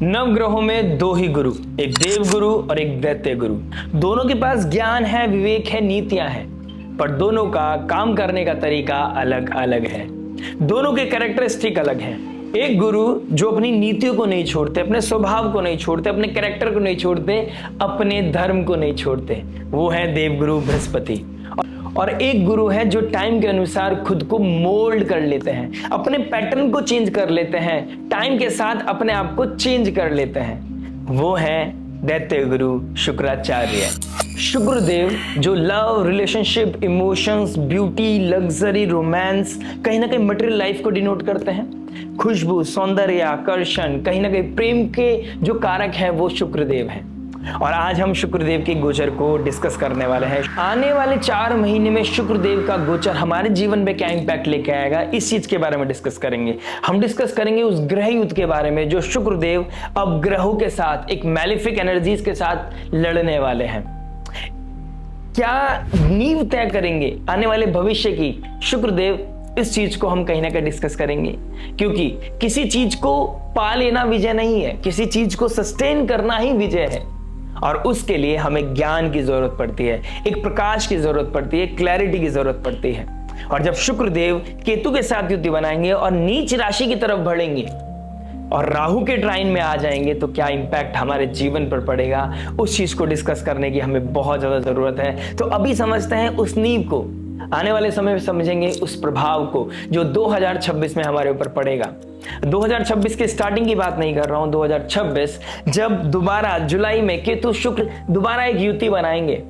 नवग्रहों में दो ही गुरु, एक देव गुरु और एक दैत्य गुरु। दोनों के पास ज्ञान है, विवेक है, नीतियां हैं, पर दोनों का काम करने का तरीका अलग अलग है। दोनों के कैरेक्टरिस्टिक अलग हैं। एक गुरु जो अपनी नीतियों को नहीं छोड़ते, अपने स्वभाव को नहीं छोड़ते, अपने कैरेक्टर को नहीं छोड़ते, अपने धर्म को नहीं छोड़ते, वो है देवगुरु बृहस्पति। और एक गुरु है जो टाइम के अनुसार खुद को मोल्ड कर लेते हैं, अपने पैटर्न को चेंज कर लेते हैं, टाइम के साथ अपने आप को चेंज कर लेते हैं, वो है दैत्य गुरु शुक्राचार्य। शुक्रदेव जो love, relationship, emotions, beauty, luxury, romance, कहीं ना कहीं मटेरियल लाइफ को डिनोट करते हैं। खुशबू, सौंदर्य, आकर्षण, कहीं ना कहीं प्रेम के जो कारक है वो शुक्रदेव है। और आज हम शुक्रदेव के गोचर को डिस्कस करने वाले हैं। आने वाले 4 महीने में शुक्रदेव का गोचर हमारे जीवन में क्या इंपैक्ट लेके आएगा, इस चीज के बारे में डिस्कस करेंगे। हम डिस्कस करेंगे उस ग्रह युद्ध के बारे में जो शुक्रदेव अब ग्रहों के साथ, एक मैलेफिक एनर्जीज के साथ लड़ने वाले हैं। क्या नींव तय करेंगे आने वाले भविष्य की शुक्रदेव, इस चीज को हम कहीं ना कहीं डिस्कस करेंगे। क्योंकि किसी चीज को पा लेना विजय नहीं है, किसी चीज को सस्टेन करना ही विजय है। और उसके लिए हमें ज्ञान की जरूरत पड़ती है, एक प्रकाश की जरूरत पड़ती है, क्लैरिटी की जरूरत पड़ती है। और जब शुक्रदेव केतु के साथ युति बनाएंगे और नीच राशि की तरफ बढ़ेंगे और राहु के ट्राइन में आ जाएंगे तो क्या इंपैक्ट हमारे जीवन पर पड़ेगा, उस चीज को डिस्कस करने की हमें बहुत ज्यादा जरूरत है। तो अभी समझते हैं उस नींव को, आने वाले समय में समझेंगे उस प्रभाव को जो 2026 में हमारे ऊपर पड़ेगा। 2026 के स्टार्टिंग की बात नहीं कर रहा हूं, 2026 जब दोबारा जुलाई में केतु शुक्र दोबारा एक युति बनाएंगे,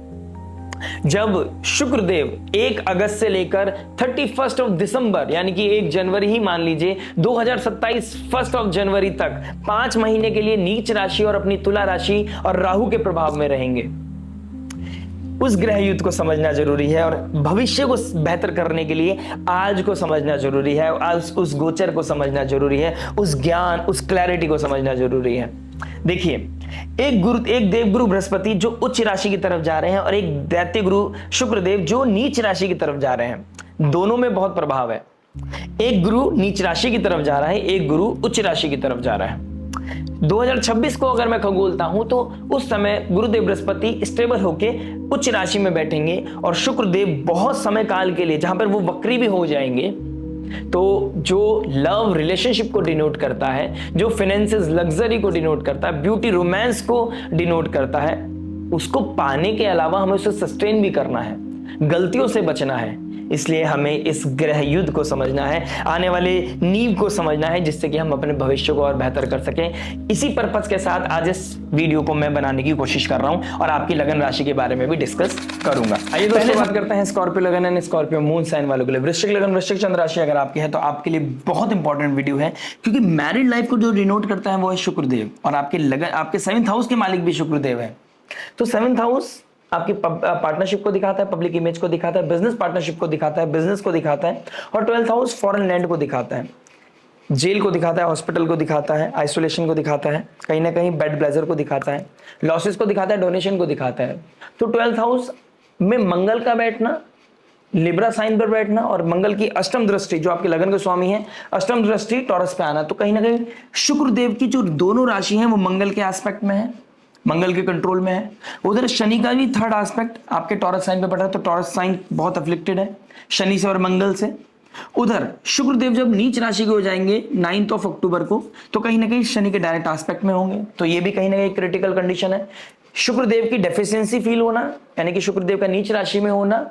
जब शुक्रदेव 1 अगस्त से लेकर 31 ऑफ दिसंबर यानी कि 1 जनवरी ही मान लीजिए 2027 1 ऑफ जनवरी तक 5 महीने के लिए नीच राशि और अपनी तुला राशि और राहु के प्रभाव में रहेंगे। उस ग्रह युद्ध को समझना जरूरी है और भविष्य को बेहतर करने के लिए आज को समझना जरूरी है, आज उस गोचर को समझना जरूरी है, उस ज्ञान, उस क्लैरिटी को समझना जरूरी है। देखिए, एक देवगुरु बृहस्पति जो उच्च राशि की तरफ जा रहे हैं और एक दैत्य गुरु शुक्रदेव जो नीच राशि की तरफ जा रहे हैं, दोनों में बहुत प्रभाव है। एक गुरु नीच राशि की तरफ जा रहा है, एक गुरु उच्च राशि की तरफ जा रहा है। 2026 को अगर मैं खगोलता हूं तो उस समय गुरुदेव बृहस्पति स्टेबल होके उच्च राशि में बैठेंगे और शुक्रदेव बहुत समय काल के लिए, जहां पर वो वक्री भी हो जाएंगे, तो जो लव, रिलेशनशिप को डिनोट करता है, जो फाइनेंसेस, लग्जरी को डिनोट करता है, ब्यूटी, रोमांस को डिनोट करता है, उसको पाने के अलावा हमें उसे सस्टेन भी करना है, गलतियों से बचना है। इसलिए हमें इस ग्रह युद्ध को समझना है, आने वाले नींव को समझना है, जिससे कि हम अपने भविष्य को और बेहतर कर सकें। इसी पर्पस के साथ आज इस वीडियो को मैं बनाने की कोशिश कर रहा हूं और आपकी लगन राशि के बारे में भी डिस्कस करूंगा। आइए दोस्तों, बात करते हैं स्कॉर्पियो लगन एंड स्कॉर्पियो मून साइन वालों के लिए। वृश्चिक लगन, वृश्चिक चंद्र राशि अगर आपकी है तो आपके लिए बहुत इंपॉर्टेंट वीडियो है, क्योंकि मैरिड लाइफ को जो डिनोट करता है वो है शुक्रदेव और आपके लगन, आपके 7th हाउस के मालिक भी शुक्रदेव है। तो 7th हाउस आपकी पार्टनरशिप को दिखाता है, पब्लिक इमेज को दिखाता है, बिजनेस पार्टनरशिप को दिखाता है, बिजनेस को दिखाता है, और 12th हाउस फॉरेन लैंड को दिखाता है, जेल को दिखाता है, हॉस्पिटल को दिखाता है, आइसोलेशन को दिखाता है, कहीं ना कहीं बेड ब्लेजर को दिखाता है, लॉसेस को दिखाता है, डोनेशन को दिखाता है। तो 12th हाउस में मंगल का बैठना, लिब्रा साइन पर बैठना और मंगल की अष्टम दृष्टि जो आपके लगन के स्वामी है, अष्टम दृष्टि टॉरस पे आना, तो कहीं ना कहीं शुक्रदेव की जो दोनों राशि है वो मंगल के एस्पेक्ट में है, मंगल के कंट्रोल में है। उधर शनि का भी 3rd एस्पेक्ट आपके टॉरस साइन पे पड़ रहा है, तो टॉरस साइन बहुत अफ्लिक्टेड है शनि से और मंगल से। उधर शुक्रदेव जब नीच राशि के हो जाएंगे 9 अक्टूबर को, तो कहीं ना कहीं शनि के डायरेक्ट एस्पेक्ट में होंगे, तो ये भी कहीं ना कहीं क्रिटिकल कंडीशन है। शुक्रदेव की डेफिशिएंसी फील होना, यानी कि शुक्रदेव का नीच राशि में होना,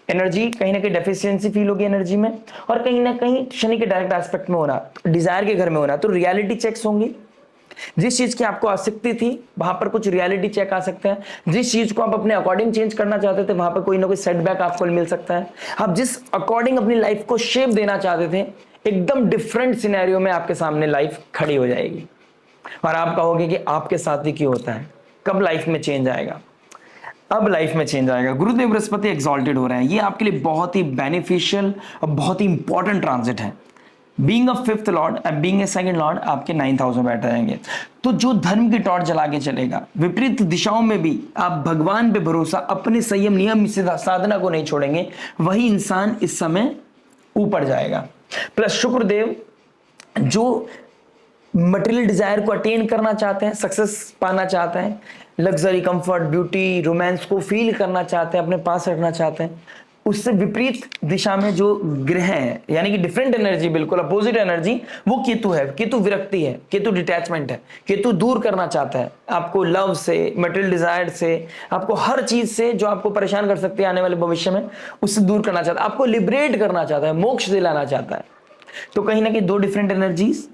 एनर्जी कहीं ना कहीं डेफिशिएंसी फील होगी एनर्जी में, और कहीं ना कहीं शनि के डायरेक्ट एस्पेक्ट में होना, डिजायर के घर में होना, तो रियलिटी चेक्स होंगी। जिस चीज की आपको आसक्ति थी वहां पर कुछ रियलिटी चेक आ सकता है, जिस चीज को आप अपने अकॉर्डिंग चेंज करना चाहते थे वहां पर कोई ना कोई सेटबैक आपको मिल सकता है। आप जिस अकॉर्डिंग अपनी लाइफ को शेप देना चाहते थे, एकदम डिफरेंट सिनेरियो में आपके सामने लाइफ खड़ी हो जाएगी और आप कहोगे कि आपके साथ ही क्यों होता है, कब लाइफ में चेंज आएगा। अब लाइफ में चेंज आएगा। गुरुदेव बृहस्पति एक्सॉल्टेड हो रहे हैं, ये आपके लिए बहुत ही बेनिफिशियल और बहुत ही इंपॉर्टेंट ट्रांजिट है। Being a 5th Lord and being a 2nd Lord आपके 9th हाउस में बैठ जाएंगे, तो जो धर्म की टॉर्च जला के चलेगा, विपरीत दिशाओं में भी आप भगवान पे भरोसा, अपने संयम, नियम, साधना को नहीं छोड़ेंगे, वही इंसान इस समय ऊपर जाएगा। प्लस शुक्रदेव जो मटेरियल डिजायर को अटेन करना चाहते हैं, सक्सेस पाना चाहते हैं, लग्जरी, कंफर्ट, ब्यूटी, रोमांस को फील करना चाहते हैं, अपने पास रखना चाहते हैं, उससे विपरीत दिशा में जो ग्रह है, यानी कि डिफरेंट एनर्जी, बिल्कुल अपोजिट एनर्जी, वो केतु है। केतु विरक्ति है, केतु डिटैचमेंट है, केतु दूर करना चाहता है आपको लव से, मटेरियल डिजायर से, आपको हर चीज से जो आपको परेशान कर सकती है आने वाले भविष्य में, उससे दूर करना चाहता है, आपको लिबरेट करना चाहता है, मोक्ष दिलाना चाहता है। तो कहीं ना कहीं दो डिफरेंट एनर्जीज,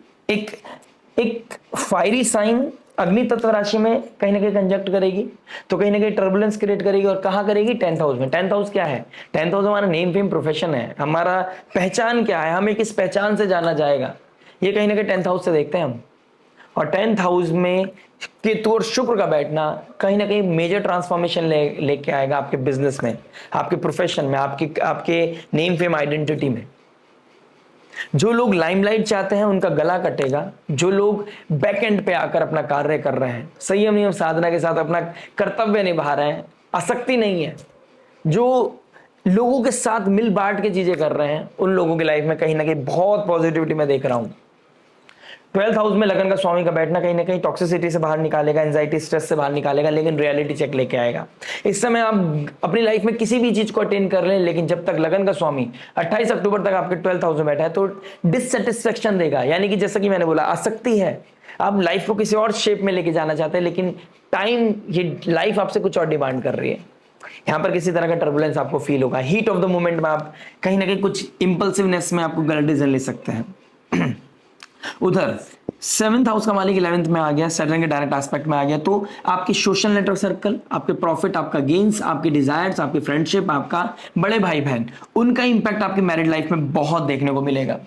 एक फायरी साइन अग्नि तत्व राशि में कहीं ना कहीं कंजक्ट करेगी, तो कहीं ना कहीं टर्बुलेंस क्रिएट करेगी। और कहां करेगी? 10th हाउस में। 10th हाउस क्या है? 10th हाउस हमारा नेम फेम प्रोफेशन है, हमारा पहचान क्या है, हमें किस पहचान से जाना जाएगा, ये कहीं ना कहीं 10th हाउस से देखते हैं हम। और 10th हाउस में केतु और शुक्र का बैठना कहीं ना कहीं मेजर ट्रांसफॉर्मेशन लेके आएगा आपके बिजनेस में, आपके प्रोफेशन में, आपके नेम फेम आइडेंटिटी में। जो लोग लाइमलाइट चाहते हैं उनका गला कटेगा। जो लोग बैक एंड पे आकर अपना कार्य कर रहे हैं, संयम नियम साधना के साथ अपना कर्तव्य निभा रहे हैं, आसक्ति नहीं है, जो लोगों के साथ मिल बांट के चीजें कर रहे हैं, उन लोगों की लाइफ में कहीं ना कहीं बहुत पॉजिटिविटी मैं देख रहा हूं। 12th हाउस में लगन का स्वामी का बैठना कहीं ना कहीं टॉक्सिसिटी से बाहर निकालेगा, एंजाइटी, स्ट्रेस से बाहर निकालेगा, लेकिन रियलिटी चेक लेके आएगा। इस समय आप अपनी लाइफ में किसी भी चीज को अटेन कर लें, लेकिन जब तक लगन का स्वामी 28 अक्टूबर तक आपके 12th हाउस में बैठा है तो डिससेटिस्फेक्शन देगा। यानी कि जैसा कि मैंने बोला, आसक्ति है, आप लाइफ को किसी और शेप में लेके जाना चाहते हैं, लेकिन टाइम, ये लाइफ आपसे कुछ और डिमांड कर रही है। यहां पर किसी तरह का टर्बुलेंस आपको फील होगा, हीट ऑफ द मोमेंट में आप कहीं ना कहीं कुछ इंपल्सिवनेस में आपको गलत डिसीजन ले सकते हैं। उधर 7th हाउस का मालिक 11th में आ गया, सैटर्न के डायरेक्ट एस्पेक्ट में आ गया, तो आपकी सोशल नेटवर्क सर्कल, आपके प्रॉफिट, आपका गेन्स, आपके डिजायर्स, आपकी फ्रेंडशिप, आपका बड़े भाई बहन, उनका इंपैक्ट आपकी मैरिड लाइफ में बहुत देखने को मिलेगा।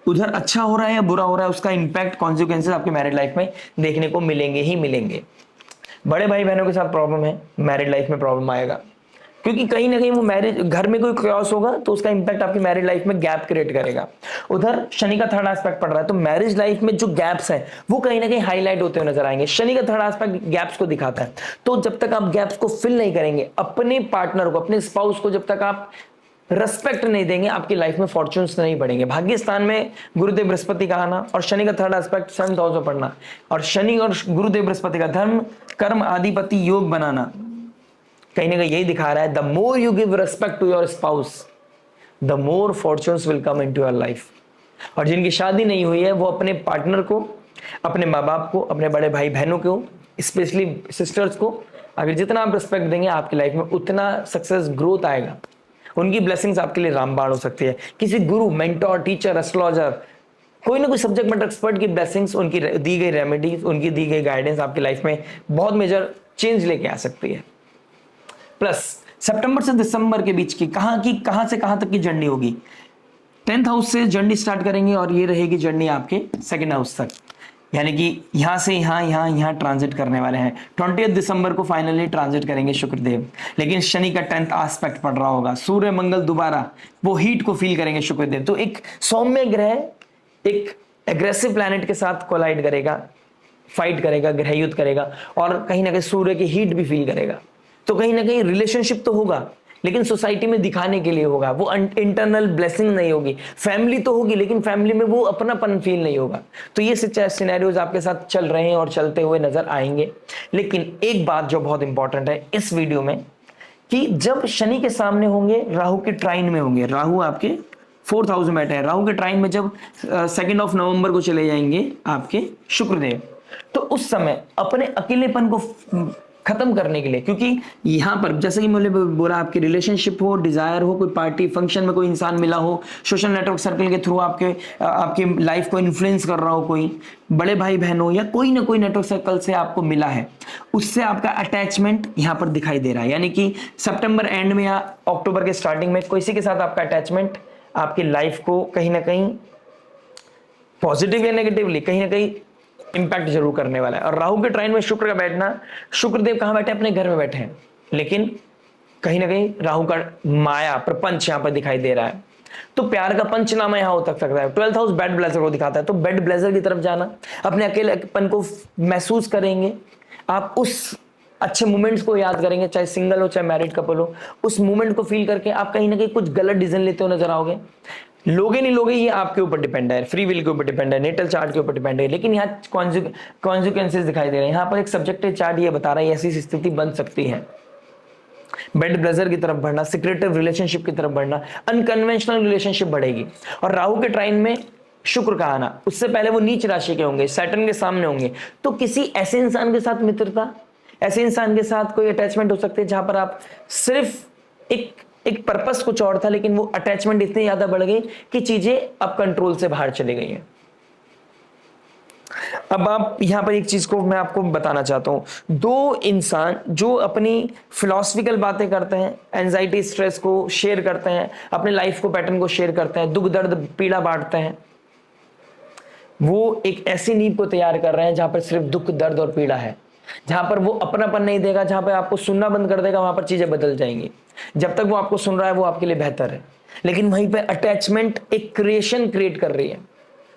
उधर अच्छा हो रहा है या बुरा हो रहा है, उसका इंपैक्ट, कॉन्सिक्वेंसेस आपकी मैरिड लाइफ में देखने को मिलेंगे ही मिलेंगे। बड़े भाई बहनों के साथ प्रॉब्लम है, मैरिड लाइफ में प्रॉब्लम आएगा, क्योंकि कहीं ना कहीं वो मैरिज, घर में कोई क्रॉस होगा तो उसका इंपैक्ट आपकी मैरिज लाइफ में गैप क्रिएट करेगा। उधर शनि का थर्ड एस्पेक्ट पड़ रहा है, तो मैरिज लाइफ में जो गैप्स हैं वो कहीं ना कहीं हाईलाइट होते हुए नजर आएंगे। शनि का थर्ड एस्पेक्ट गैप्स को दिखाता है, तो जब तक आप गैप्स को फिल नहीं करेंगे, अपने पार्टनर को, अपने स्पाउस को जब तक आप रेस्पेक्ट नहीं देंगे, आपकी लाइफ में फॉर्च्यून्स नहीं बढ़ेंगे। भाग्य स्थान में गुरुदेव बृहस्पति का आना और शनि का थर्ड एस्पेक्ट 7th हाउस में पड़ना, और शनि और गुरुदेव बृहस्पति का धर्म कर्म आधिपति योग बनाना कहीं ना कहीं यही दिखा रहा है, the more you give respect to your spouse, the more fortunes will come into your life. और जिनकी शादी नहीं हुई है वो अपने पार्टनर को, अपने माँ बाप को, अपने बड़े भाई बहनों को, स्पेशली सिस्टर्स को, अगर जितना आप रिस्पेक्ट देंगे आपकी लाइफ में उतना सक्सेस ग्रोथ आएगा। उनकी ब्लेसिंग्स आपके लिए रामबाण हो सकती है। किसी गुरु, मेंटोर, टीचर, एस्ट्रोलॉजर, कोई ना कोई सब्जेक्ट मैटर एक्सपर्ट की ब्लेसिंग्स, उनकी दी गई रेमेडीज, उनकी दी गई गाइडेंस आपकी लाइफ में बहुत मेजर चेंज लेके आ सकती है। प्लस सितंबर से दिसंबर के बीच की कहां से कहां तक की जर्नी होगी। 10th हाउस से जर्नी स्टार्ट करेंगे और ये रहेगी जर्नी आपके 2nd हाउस तक, यानी कि यहां से यहां ट्रांजिट करने वाले हैं। 20 दिसंबर को फाइनली ट्रांजिट करेंगे शुक्रदेव, लेकिन शनि का 10th एस्पेक्ट पड़ रहा होगा, सूर्य मंगल दोबारा वो हीट को फील करेंगे शुक्रदेव। तो एक सौम्य ग्रह एक एग्रेसिव प्लैनेट के साथ कोलाइड करेगा, फाइट करेगा, गृह युद्ध करेगा, और कहीं ना कहीं सूर्य की हीट भी फील करेगा। तो कहीं ना कहीं रिलेशनशिप तो होगा, लेकिन सोसाइटी में दिखाने के लिए होगा, वो इंटरनल ब्लेसिंग नहीं होगी। फैमिली तो होगी, लेकिन फैमिली में वो अपनापन फील नहीं होगा। तो ये सिनेरियोज आपके साथ चल रहे हैं और चलते हुए नजर आएंगे। लेकिन एक बात जो बहुत इंपॉर्टेंट है इस वीडियो में, कि जब शनि के सामने होंगे, राहु के ट्राइन में होंगे, राहु आपके 4th हाउस में बैठे हैं, राहु के ट्राइन में जब 2 नवंबर को चले जाएंगे आपके शुक्रदेव, तो उस समय अपने अकेलेपन को खत्म करने के लिए, क्योंकि यहां पर जैसे कि मैंने बोला, आपकी रिलेशनशिप हो, डिजायर हो, कोई पार्टी फंक्शन में कोई इंसान मिला हो, सोशल नेटवर्क सर्कल के थ्रू आपके लाइफ को इन्फ्लुएंस कर रहा हो, कोई बड़े भाई बहन हो, या कोई ना कोई नेटवर्क सर्कल से आपको मिला है, उससे आपका अटैचमेंट यहां पर दिखाई दे रहा है। यानी कि सितंबर एंड में या अक्टूबर के स्टार्टिंग में किसी के साथ आपका अटैचमेंट आपकी लाइफ को कहीं ना कहीं पॉजिटिव या नेगेटिवली कहीं ना कहीं इंपैक्ट जरूर करने वाला है। और राहु के ट्राइन में शुक्र का बैठना, शुक्रदेव कहां बैठे? अपने घर में बैठे हैं, लेकिन कहीं ना कहीं राहु का माया प्रपंच यहां पर दिखाई दे रहा है। तो प्यार का पंचनामा यहां हो सकता है। 12th हाउस बेड ब्लेजर को दिखाता है, तो बेड ब्लेजर की तरफ जाना, अपने अकेलेपन को महसूस करेंगे आप, उस अच्छे मोमेंट्स को याद करेंगे, चाहे सिंगल हो चाहे मैरिड कपल हो, उस मोमेंट को फील करके आप कहीं ना कहीं कुछ गलत डिसीजन लेते हो नजर आओगे। लोगे नहीं लोगे ये आपके ऊपर डिपेंड है, फ्री विल के ऊपर डिपेंड है, नेटल चार्ट के ऊपर डिपेंड है। लेकिन यहाँ कॉन्सिक्वेंसेस दिखाई दे रहे हैं। यहाँ पर एक सब्जेक्टिव चार्ट ये बता रहा है ऐसी स्थिति बन सकती है, बेड ब्रदर की तरफ बढ़ना, सिक्रेटिव रिलेशनशिप की तरफ बढ़ना, अनकन्वेंशनल रिलेशनशिप बढ़ेगी। और राहु के ट्राइन में शुक्र का आना, उससे पहले वो नीच राशि के होंगे, सैटर्न के सामने होंगे, तो किसी ऐसे इंसान के साथ मित्रता, ऐसे इंसान के साथ कोई अटैचमेंट हो सकती है जहां पर आप सिर्फ एक पर्पस कुछ और था, लेकिन वो अटैचमेंट इतनी ज्यादा बढ़ गई कि चीजें अब कंट्रोल से बाहर चली गई हैं। अब आप यहां पर एक चीज को मैं आपको बताना चाहता हूं, दो इंसान जो अपनी फिलोसफिकल बातें करते हैं, एंजाइटी स्ट्रेस को शेयर करते हैं, अपने लाइफ को पैटर्न को शेयर करते हैं, दुख दर्द पीड़ा बांटते हैं, वो एक ऐसी नींव को तैयार कर रहे हैं जहां पर सिर्फ दुख दर्द और पीड़ा है, जहां पर वो अपनापन नहीं देगा, जहां पर आपको सुनना बंद कर देगा, वहां पर चीजें बदल जाएंगी। जब तक वो आपको सुन रहा है वो आपके लिए बेहतर है, लेकिन वहीं पे अटैचमेंट एक क्रिएशन क्रिएट कर रही है,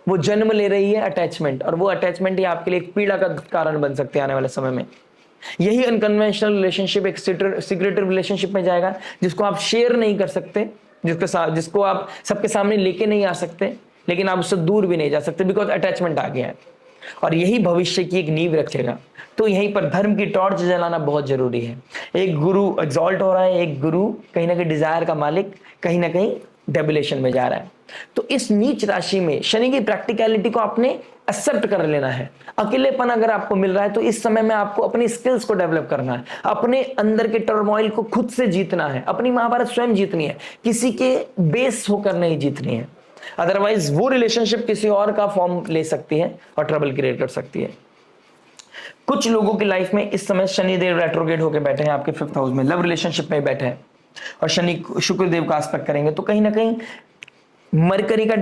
वो जन्म ले रही है अटैचमेंट, और वो अटैचमेंट ही आपके लिए एक पीड़ा का कारण बन सकते हैं आने वाले समय में। यही अनकन्वेंशनल रिलेशनशिप एक सीक्रेटिव रिलेशनशिप में जाएगा, जिसको आप शेयर नहीं कर सकते, जिसको आप सबके सामने लेके नहीं आ सकते, लेकिन आप उससे दूर भी नहीं जा सकते, बिकॉज अटैचमेंट आ गया है। और यही भविष्य की एक नींव रखेगा। तो यहीं पर धर्म की टॉर्च जलाना बहुत जरूरी है। एक गुरु एग्जॉल्ट हो रहा है, एक गुरु कहीं ना कहीं डिजायर का मालिक कहीं ना कहीं डेबिलेशन में जा रहा है। तो इस नीच राशि में शनि की प्रैक्टिकलिटी को आपने एक्सेप्ट कर लेना है। अकेलेपन अगर आपको मिल रहा है तो इस समय में आपको अपनी स्किल्स को डेवलप करना है, अपने अंदर के टर्मोइल को खुद से जीतना है, अपनी महाभारत स्वयं जीतनी है, किसी के बेस होकर नहीं जीतनी है। अदरवाइज वो रिलेशनशिप किसी और का फॉर्म ले सकती है और ट्रबल क्रिएट कर सकती है। कुछ लोगों की लाइफ में इस समय शनिदेव रेट्रोग्रेड होकर बैठे हैं आपके 5th हाउस में, लव रिलेशनशिप में बैठे हैं, और शनि शुक्रदेव का आस्पेक्ट करेंगे, तो कहीं ना कहीं मरकरी का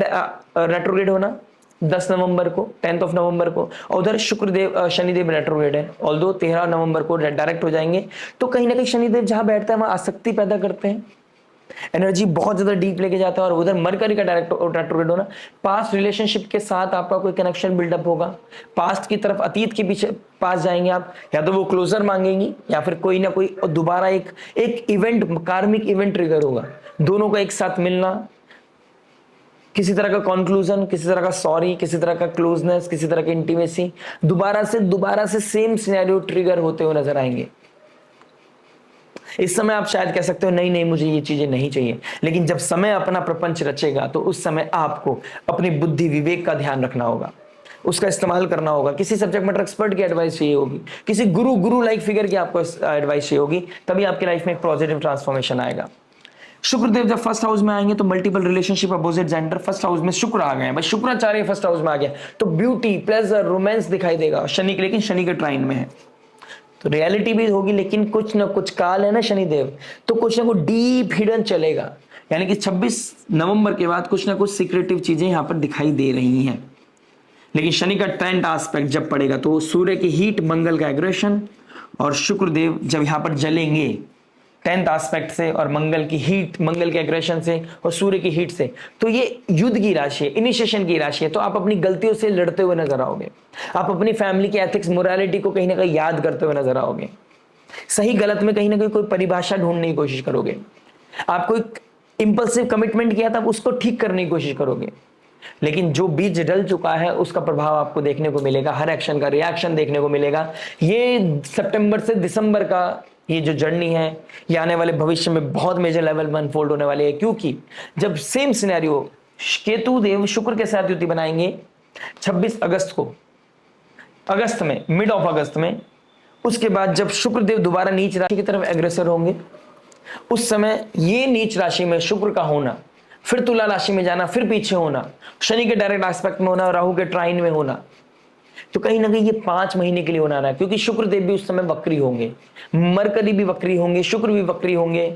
रेट्रोग्रेड होना 10 नवंबर को, 10th ऑफ नवंबर को, और उधर शुक्रदेव शनिदेव रेट्रोग्रेड है, ऑल्दो 13 नवंबर को डायरेक्ट हो जाएंगे। तो कहीं ना कहीं शनिदेव जहां बैठते हैं वहां आसक्ति पैदा करते हैं, एनर्जी बहुत ज्यादा डीप लेके जाता है। और उधर मरकरी का डायरेक्ट रेट्रोग्रेड होना, पास्ट रिलेशनशिप के साथ आपका कोई कनेक्शन बिल्डअप होगा, पास्ट की तरफ, अतीत के पीछे पास जाएंगे आप, या तो वो क्लोजर मांगेंगी या फिर कोई ना कोई दोबारा एक इवेंट, कार्मिक इवेंट ट्रिगर होगा, दोनों का एक साथ मिलना, किसी तरह का कंक्लूजन, किसी तरह का सॉरी, किसी तरह का क्लोजनेस, किसी तरह की इंटीमेसी, दोबारा से सेम सिनेरियो ट्रिगर होते हुए नजर आएंगे। इस समय आप शायद कह सकते हो नहीं नहीं मुझे ये चीजें नहीं चाहिए, लेकिन जब समय अपना प्रपंच रचेगा तो उस समय आपको अपनी बुद्धि विवेक का ध्यान रखना होगा, उसका इस्तेमाल करना होगा। किसी सब्जेक्ट मैटर एक्सपर्ट की एडवाइस चाहिए होगी, किसी गुरु लाइक फिगर की आपको एडवाइस चाहिए होगी, तभी आपकी लाइफ में एक पॉजिटिव ट्रांसफॉर्मेशन आएगा। शुक्रदेव जब 1st हाउस में आएंगे तो multiple relationship, opposite gender, 1st house में शुक्र आ गए, भाई शुक्राचार्य 1st हाउस में आ गया तो ब्यूटी, प्लेजर, रोमांस दिखाई देगा शनि के, लेकिन शनि के ट्राइन में है तो रियलिटी भी होगी, लेकिन कुछ ना कुछ काल है ना शनिदेव, तो कुछ ना कुछ डीप हिडन चलेगा। यानी कि 26 नवंबर के बाद कुछ ना कुछ सीक्रेटिव चीजें यहां पर दिखाई दे रही हैं। लेकिन शनि का 10th एस्पेक्ट जब पड़ेगा तो सूर्य की हीट, मंगल का एग्रेशन, और शुक्रदेव जब यहां पर जलेंगे 10th एस्पेक्ट से, और मंगल की हीट, मंगल के एग्रेशन से और सूर्य की हीट से, तो ये युद्ध की राशि है, इनिशिएशन की राशि है। तो आप अपनी गलतियों से लड़ते हुए नजर आओगे, आप अपनी फैमिली की एथिक्स, मोरालिटी को कहीं ना कहीं याद करते हुए नजर आओगे, सही गलत में कहीं ना कहीं कोई परिभाषा ढूंढने की कोशिश करोगे, आप कोई इंपल्सिव कमिटमेंट किया था उसको ठीक करने की कोशिश करोगे। लेकिन जो बीज डल चुका है उसका प्रभाव आपको देखने को मिलेगा, हर एक्शन का रिएक्शन देखने को मिलेगा। ये सितंबर से दिसंबर का ये जो जर्नी है ये आने वाले भविष्य में बहुत मेजर लेवल में अनफोल्ड होने वाली है, क्योंकि जब सेम सिनेरियो केतु देव शुक्र के साथ युति बनाएंगे 26 अगस्त को, अगस्त में, मिड ऑफ अगस्त में, उसके बाद जब शुक्र देव दोबारा नीच राशि की तरफ एग्रेसर होंगे, उस समय ये नीच राशि में शुक्र का होना, फिर तुला राशि में जाना, फिर पीछे होना, शनि के डायरेक्ट एस्पेक्ट में होना, राहु के ट्राइन में होना, तो कहीं ना कहीं ये 5 महीने के लिए होना रहा है, क्योंकि शुक्रदेव भी उस समय वक्री होंगे, मरकरी भी वक्री होंगे, शुक्र भी वक्री होंगे,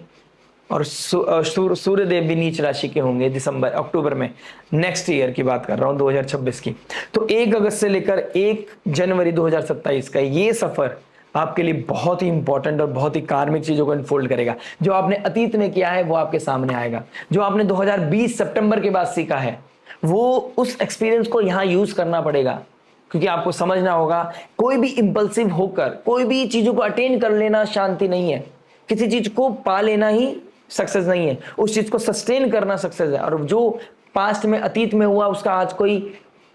और सूर्यदेव भी नीच राशि के होंगे अक्टूबर में, नेक्स्ट ईयर की बात कर रहा हूं 2026 की। तो 1 अगस्त से लेकर 1 जनवरी 2027 का ये सफर आपके लिए बहुत ही इंपॉर्टेंट और बहुत ही कार्मिक चीजों को अनफोल्ड करेगा। जो आपने अतीत में किया है वो आपके सामने आएगा, जो आपने 2020 सितंबर के बाद सीखा है वो उस एक्सपीरियंस को यहां यूज करना पड़ेगा, क्योंकि आपको समझना होगा कोई भी इंपल्सिव होकर कोई भी चीजों को अटेन कर लेना शांति नहीं है, किसी चीज को पा लेना ही सक्सेस नहीं है, उस चीज को सस्टेन करना सक्सेस है। और जो पास्ट में, अतीत में हुआ, उसका आज कोई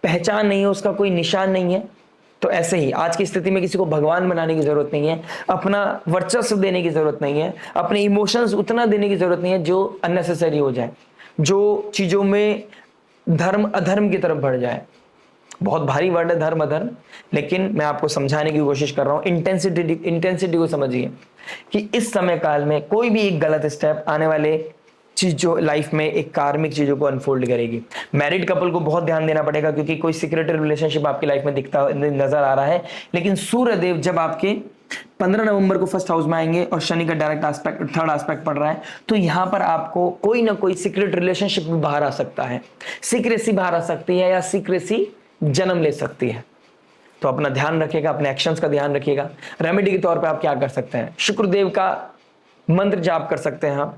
पहचान नहीं है, उसका कोई निशान नहीं है। तो ऐसे ही आज की स्थिति में किसी को भगवान बनाने की जरूरत नहीं है, अपना वर्चस्व देने की जरूरत नहीं है, अपने इमोशंस उतना देने की जरूरत नहीं है जो अननेसेसरी हो जाए, जो चीजों में धर्म अधर्म की तरफ बढ़ जाए। बहुत भारी वर्ड है धर्म अधर्म, लेकिन मैं आपको समझाने की कोशिश कर रहा हूं। इंटेंसिटी को समझिए कि इस समय काल में कोई भी एक गलत स्टेप आने वाले चीज जो लाइफ में एक कार्मिक चीजों को अनफोल्ड करेगी। मैरिड कपल को बहुत ध्यान देना पड़ेगा क्योंकि कोई सीक्रेट रिलेशनशिप आपकी लाइफ में दिखता नजर आ रहा है, लेकिन सूर्य देव जब आपके 15 नवंबर को फर्स्ट हाउस में आएंगे और शनि का डायरेक्ट एस्पेक्ट, थर्ड एस्पेक्ट पड़ रहा है, तो यहां पर आपको कोई ना कोई सीक्रेट रिलेशनशिप भी बाहर आ सकता है, सीक्रेसी बाहर आ सकती है या सीक्रेसी जन्म ले सकती है। तो अपना ध्यान रखिएगा, अपने एक्शंस का ध्यान रखिएगा। रेमेडी के तौर पे आप क्या कर सकते हैं? शुक्रदेव का मंत्र जाप कर सकते हैं,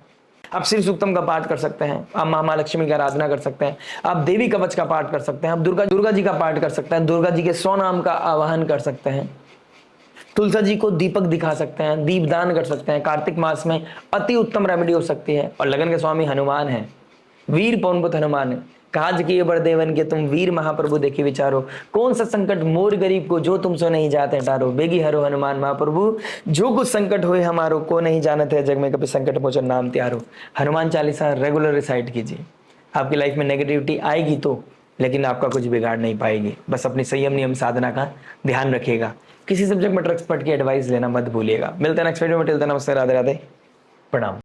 आप श्री सूक्तम का पाठ कर सकते हैं, आप महालक्ष्मी की आराधना कर सकते हैं, आप देवी कवच का पाठ कर सकते हैं, आप दुर्गा जी का पाठ कर सकते हैं, दुर्गा जी के 100 नाम का आवाहन कर सकते हैं, तुलसा जी को दीपक दिखा सकते हैं, दीपदान कर सकते हैं। कार्तिक मास में अति उत्तम रेमेडी हो सकती है। और लगन के स्वामी हनुमान है, वीर पौनपुत हनुमान है। काज किए बड़देवन के तुम वीर महाप्रभु देखे विचारो, कौन सा संकट मोर गरीब को जो तुमसे नहीं जाते टारो, बेगी हरो हनुमान महाप्रभु जो कुछ संकट हुए हमारो, को नहीं जानते है जग में कभी संकट मोचन नाम त्यारो। हनुमान चालीसा रेगुलर रिसाइट कीजिए, आपकी लाइफ में नेगेटिविटी आएगी तो, लेकिन आपका कुछ बिगाड़ नहीं पाएगी। बस अपनी संयम नियम साधना का ध्यान रखिएगा। किसी सब्जेक्ट मैटर एक्सपर्ट की एडवाइस लेना मत भूलिएगा। मिलते हैं नेक्स्ट वीडियो में। टिल देन नमस्ते, राधे राधे, प्रणाम।